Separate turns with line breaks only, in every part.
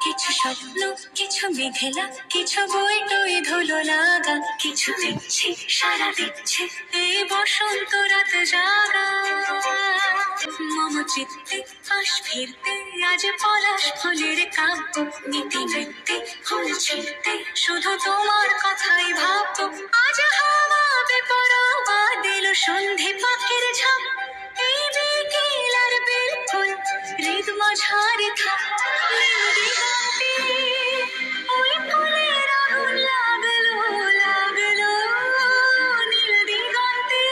কিছু স্বপ্ন, কিছু মেঘেলা, কিছু বই টই ধুলো লাগা, কিছু দিচ্ছে সারা দিচ্ছে এই বসন্ত রাত জাগা। মম চিত্তে পাশ ফিরতে আজ পলাশ ফুলের কাব্য, নীতি নৃত্যে ফুল ছিঁড়তে শুধু তোমার কথাই ভাববো। আজ হাওয়া বেপরোয়া দিল সন্ধে পাখির ঝাপ, এই বিকেল আর বেলফুল হৃদ মাঝারে থাক। ওই ফুলের আগুন লাগলো লাগলো নীল দিগন্তে।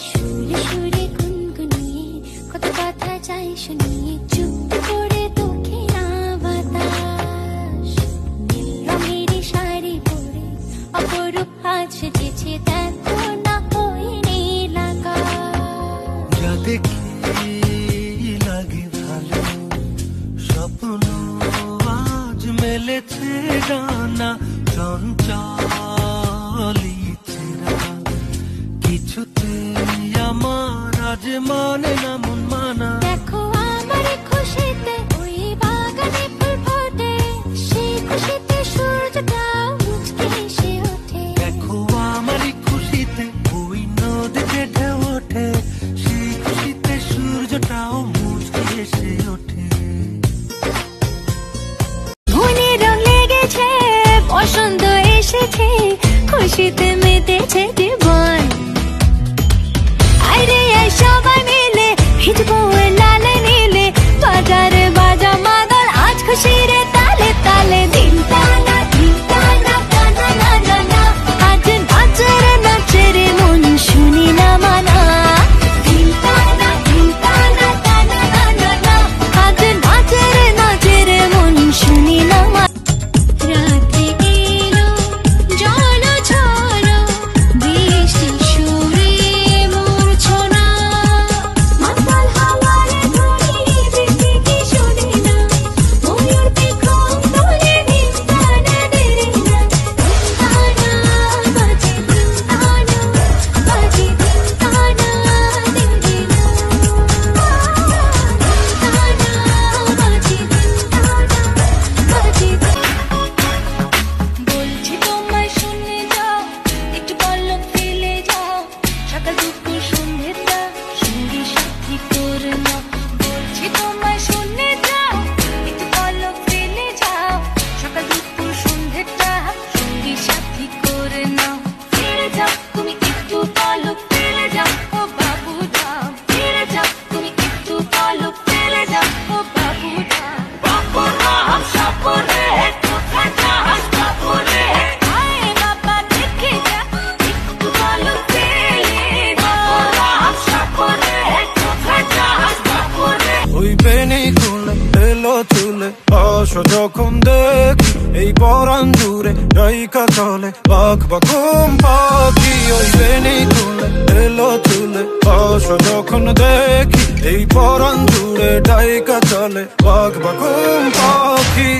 সুরে সুরে গুনগুনিয়ে কত কথা চাই শুনিয়ে চুপ করে তোকে না বাতাস। নীল রঙের শাড়ি পরে অপরূপ আজ সেজেছে দেখো না ওই নীল আকাশ।
যা দেখি লাগে ভালো স্বপ্ন আজ মেলেছে ডানা, চঞ্চল ইচ্ছেরা কিছুতে আমার আজ মানে না মন মানা।
দেখো আমার খুশিতে ওই বাগানে ফুল ফোটে, সেই খুশিতে সূর্যটা মুচকে এসে ওঠে।
দেখো আমারই খুশিতে ওই নদীতে ঢেউ ওঠে, সেই খুশিতে সূর্যটাও মুচকে এসে ওঠে।
মনে রং লেগেছে, বসন্ত এসেছে, খুশিতে মেতেছে জীবন। আরে সবাই মিলে ভিজবো লালে নীলে, বাজারে বাজা মাদল আজ খুশির তালে তালে। দিন টানা টানা না না না, আজ নাচরে নাচরে মন শুনি না মানা। দিন টানা টানা না না, আজ নাচরে নাচরে মন শুনি না মানা। রাতে এলো জল ঝড়ো, বৃষ্টি সুরে মূর্ছনা, মাতাল হাওয়ারে ধরে বৃষ্টি কি শুনে না, ময়ূর পেখম তোলে দিন টানা দেরি না। টানা বাজে দিন টানা, বাজে দিন টানা দেরি না। টানা বাজে দিন টানা, বাজে দিন। বলছি তোমায় শুনে যাও, একটু পলক ফেলে যাও, সকাল দুপুর সন্ধ্যেটা সঙ্গী সাথী করে নাও। বলছি তোমায় শুনে যাও, একটু পলক ফেলে যাও, সকাল দুপুর সন্ধ্যেটা সঙ্গী সাথী করে নাও। ফিরে যাও তুমি একটু পলক ফেলে যাও, ও বাবু যাও। ফিরে যাও তুমি একটু পলক ফেলে যাও, ও বাবু যাও। বাবুরা হাম সাপুরে কোথায় যাস বাবুরে, আয় বাবা দেখে যা একটু পলক ফেলে যাও। বাবুরা হাম সাপুরে কোথায় যাস বাবুরে।
ওই বেনি খুলে এলো চুলে আসো যখন দেখি, এই পরাণ জুড়ে ডাইকা চলে বাঘ বাঘুম পাখি। ওই বেনি খুলে এলো চুলে আসো যখন দেখি, এই পরাণ জুড়ে ডাইকা চলে বাঘ বাঘুম পাখি।